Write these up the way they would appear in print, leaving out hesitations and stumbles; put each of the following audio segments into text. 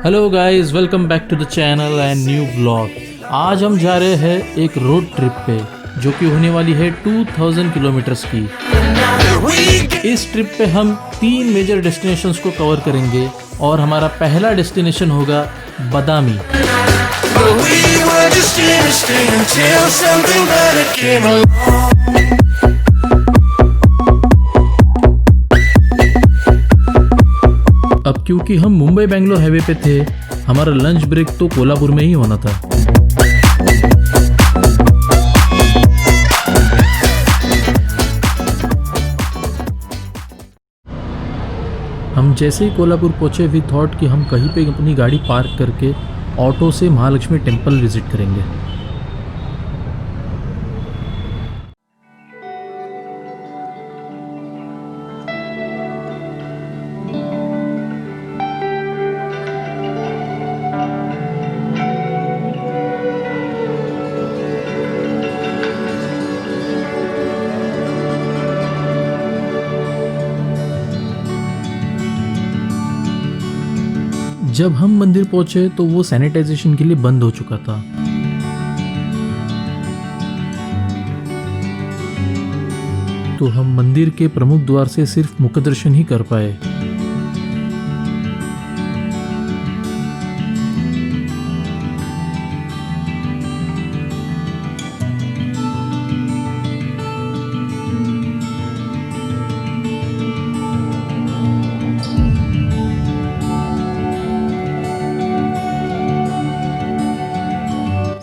Hello guys, welcome back to the channel and new vlog. आज हम जा रहे हैं एक रोड ट्रिप पे जो कि होने वाली है 2000 किलोमीटर्स की। इस ट्रिप पे हम 3 मेजर डेस्टिनेशंस को कवर करेंगे और हमारा पहला डेस्टिनेशन होगा बादामी। अब क्योंकि हम मुंबई बेंगलोर हाईवे पे थे, हमारा लंच ब्रेक तो कोल्हापुर में ही होना था। हम जैसे ही कोल्हापुर पहुंचे वी थॉट कि हम कहीं पे अपनी गाड़ी पार्क करके ऑटो से महालक्ष्मी टेम्पल विजिट करेंगे। जब हम मंदिर पहुंचे तो वो सैनिटाइजेशन के लिए बंद हो चुका था। तो हम मंदिर के प्रमुख द्वार से सिर्फ मुख दर्शन ही कर पाए।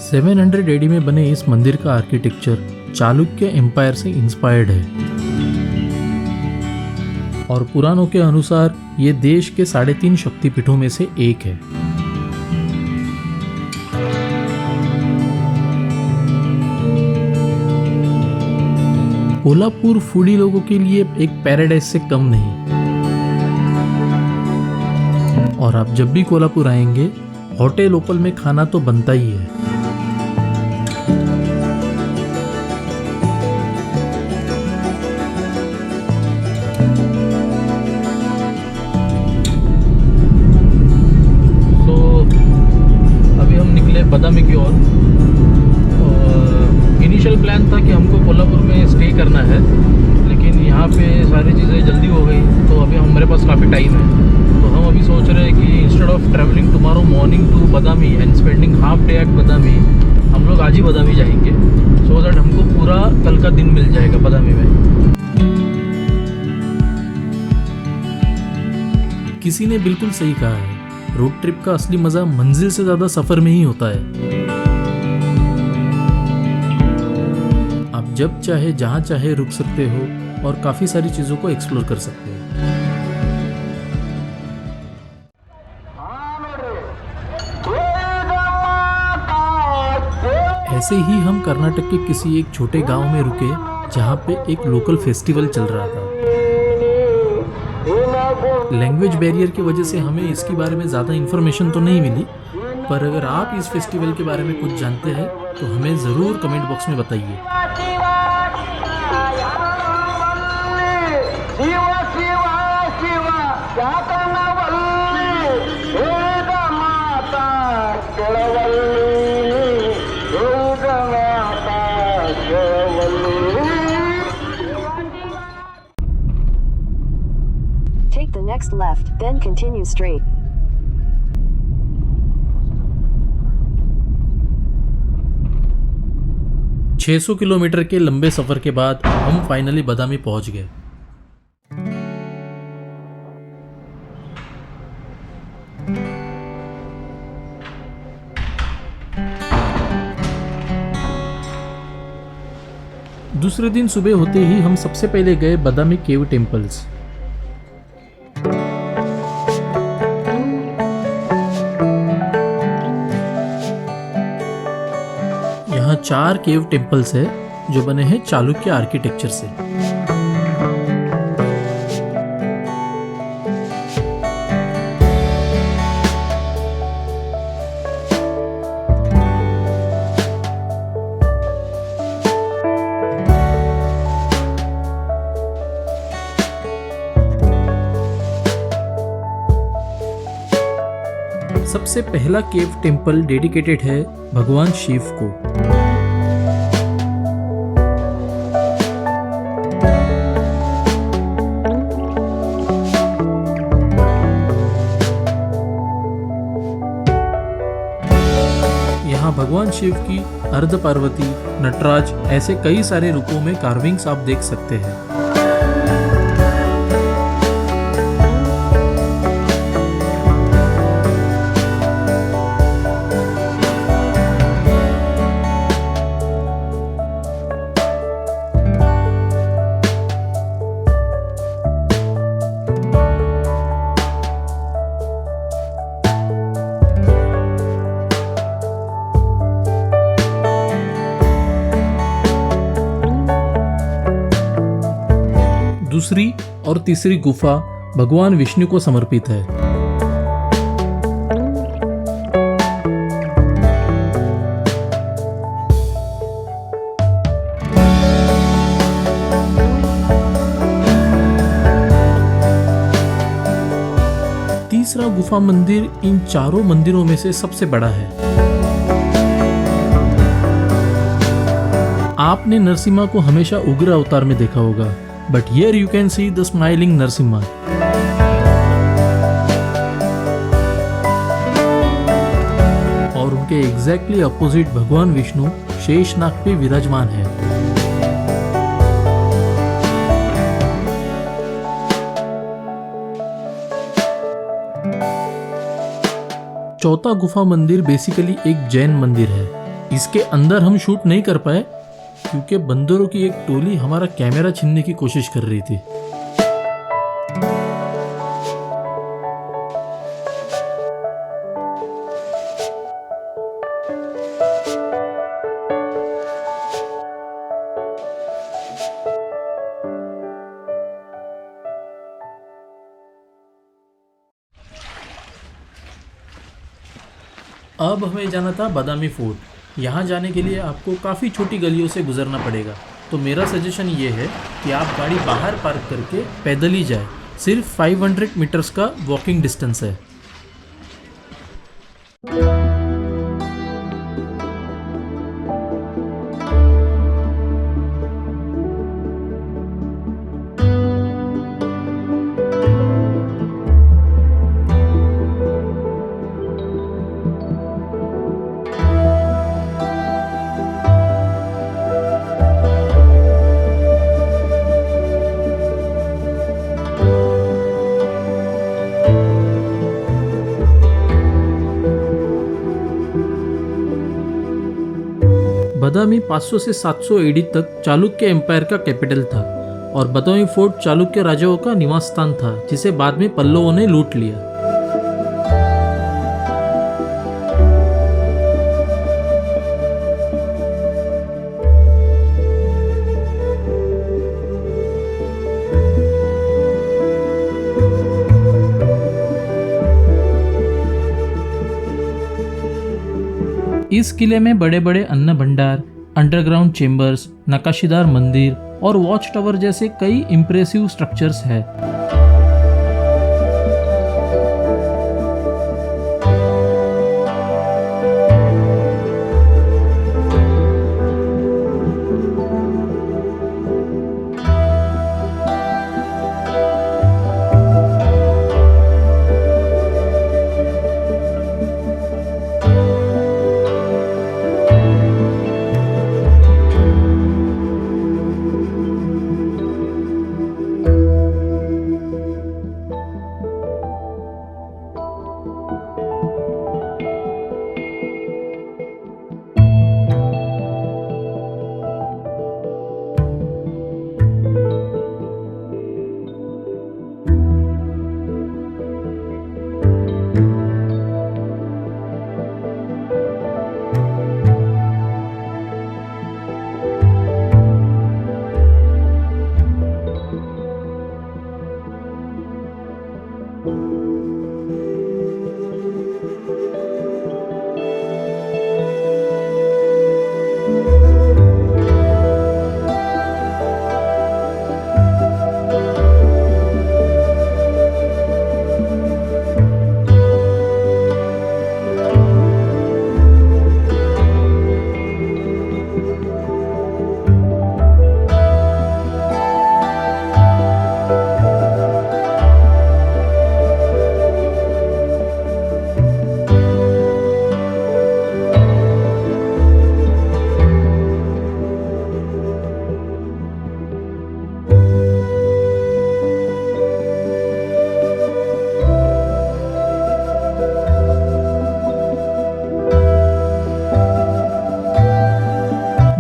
सेवन 700 AD में बने इस मंदिर का आर्किटेक्चर चालुक्य एम्पायर से इंस्पायर्ड है और पुराणों के अनुसार ये देश के 3.5 शक्तिपीठों में से एक है। कोल्हापुर फूडी लोगों के लिए एक पैराडाइज से कम नहीं, और आप जब भी कोल्हापुर आएंगे होटल लोकल में खाना तो बनता ही है। बादामी की ओर इनिशियल प्लान था कि हमको कोल्हापुर में स्टे करना है, लेकिन यहाँ पे सारी चीज़ें जल्दी हो गई तो अभी हमारे पास काफ़ी टाइम है। तो हम अभी सोच रहे हैं कि instead of travelling tomorrow morning to Badami and spending half day at Badami, हम लोग आज ही बादामी जाएंगे सो दैट हमको पूरा कल का दिन मिल जाएगा बादामी में। किसी ने बिल्कुल सही कहा है, रोड ट्रिप का असली मजा मंजिल से ज्यादा सफर में ही होता है। आप जब चाहे जहां चाहे रुक सकते हो और काफी सारी चीजों को एक्सप्लोर कर सकते हो। ऐसे ही हम कर्नाटक के किसी एक छोटे गांव में रुके जहां पे एक लोकल फेस्टिवल चल रहा था। लैंग्वेज बैरियर की वजह से हमें इसके बारे में ज़्यादा इन्फॉर्मेशन तो नहीं मिली, पर अगर आप इस फेस्टिवल के बारे में कुछ जानते हैं तो हमें ज़रूर कमेंट बॉक्स में बताइए। Take the next left, then continue straight. $600 kilometre के लंबे सफर के बाद हम फाइनली बादामी पहुंच गए। दूसरे दिन सुबह होते ही हम सबसे पहले गए बादामी केव टेम्पल्स। यहाँ 4 केव टेम्पल्स है जो बने हैं चालुक्य आर्किटेक्चर से। सबसे पहला केव टेम्पल डेडिकेटेड है भगवान शिव को। यहाँ भगवान शिव की अर्ध पार्वती, नटराज ऐसे कई सारे रूपों में कार्विंग्स आप देख सकते हैं। दूसरी और तीसरी गुफा भगवान विष्णु को समर्पित है। तीसरा गुफा मंदिर इन चारों मंदिरों में से सबसे बड़ा है। आपने नरसिम्हा को हमेशा उग्र अवतार में देखा होगा, but here you can see the smiling Narsimha. और उनके एग्जैक्टली अपोजिट भगवान विष्णु शेषनाग पे विराजमान है। चौथा गुफा मंदिर बेसिकली एक जैन मंदिर है। इसके अंदर हम शूट नहीं कर पाए क्योंकि बंदरों की एक टोली हमारा कैमरा छीनने की कोशिश कर रही थी। अब हमें जाना था बादामी फोर्ट। यहाँ जाने के लिए आपको काफ़ी छोटी गलियों से गुजरना पड़ेगा, तो मेरा सजेशन ये है कि आप गाड़ी बाहर पार्क करके पैदल ही जाए। सिर्फ 500 मीटर्स का वॉकिंग डिस्टेंस है। बादामी 500 से 700 एडी तक चालुक्य एम्पायर का कैपिटल था और बादामी फोर्ट चालुक्य राजाओं का निवास स्थान था, जिसे बाद में पल्लवों ने लूट लिया। इस किले में बड़े बड़े अन्न भंडार, अंडरग्राउंड चेम्बर्स, नक्काशीदार मंदिर और वॉच टावर जैसे कई इम्प्रेसिव स्ट्रक्चर्स हैं।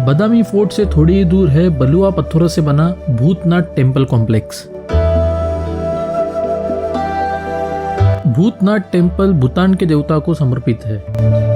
बदामी फोर्ट से थोड़ी ही दूर है बलुआ पत्थरों से बना Bhootnath temple complex. Bhootnath temple Bhutan के देवता को समर्पित है।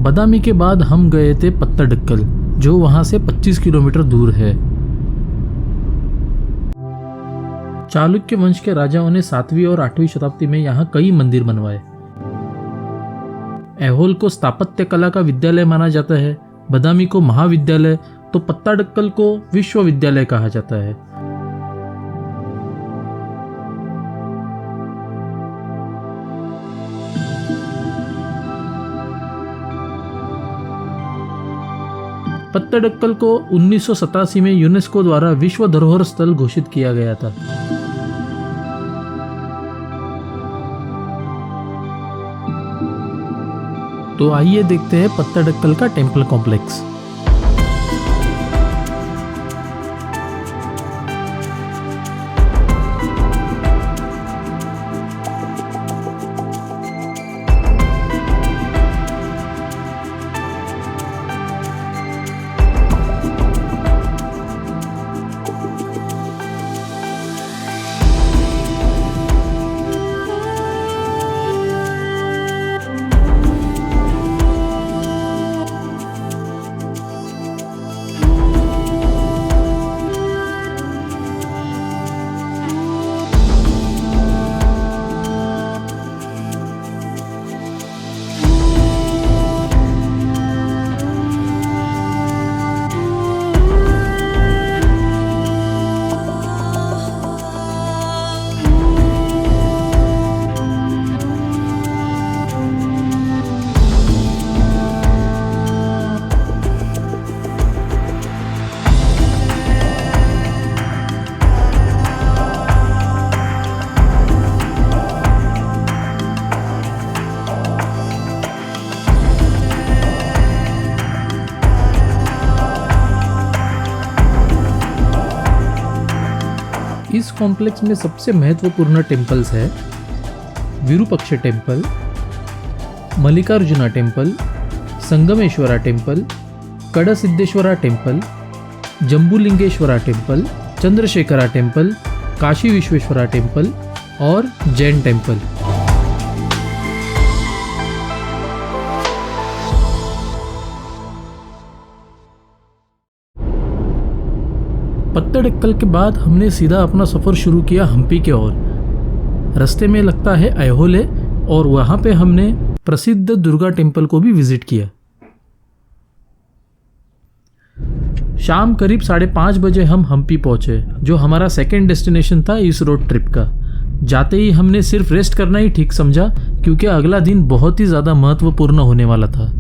बदामी के बाद हम गए थे पत्तडक्कल, जो वहां से 25 किलोमीटर दूर है। चालुक्य वंश के राजाओं ने 7वीं और 8वीं शताब्दी में यहाँ कई मंदिर बनवाए। ऐहोल को स्थापत्य कला का विद्यालय माना जाता है, बदामी को महाविद्यालय तो पत्तडक्कल को विश्वविद्यालय कहा जाता है। पत्तडक्कल को 1987 में यूनेस्को द्वारा विश्व धरोहर स्थल घोषित किया गया था। तो आइए देखते हैं पत्तडक्कल का टेम्पल कॉम्प्लेक्स। इस कॉम्प्लेक्स में सबसे महत्वपूर्ण टेम्पल्स है Virupaksha temple, Mallikarjuna temple, Sangameshwara temple, Kadasiddheshwara temple, Jambulingeshwara temple, Chandrashekhara temple, Kashi Vishweshwara temple और जैन टेम्पल। पत्तडक्कल के बाद हमने सीधा अपना सफ़र शुरू किया हम्पी के ओर। रास्ते में लगता है ऐहोल है और वहाँ पे हमने प्रसिद्ध दुर्गा टेम्पल को भी विजिट किया। शाम करीब 5:30 बजे हम हम्पी पहुँचे, जो हमारा सेकेंड डेस्टिनेशन था इस रोड ट्रिप का। जाते ही हमने सिर्फ रेस्ट करना ही ठीक समझा, क्योंकि अगला दिन बहुत ही ज़्यादा महत्वपूर्ण होने वाला था।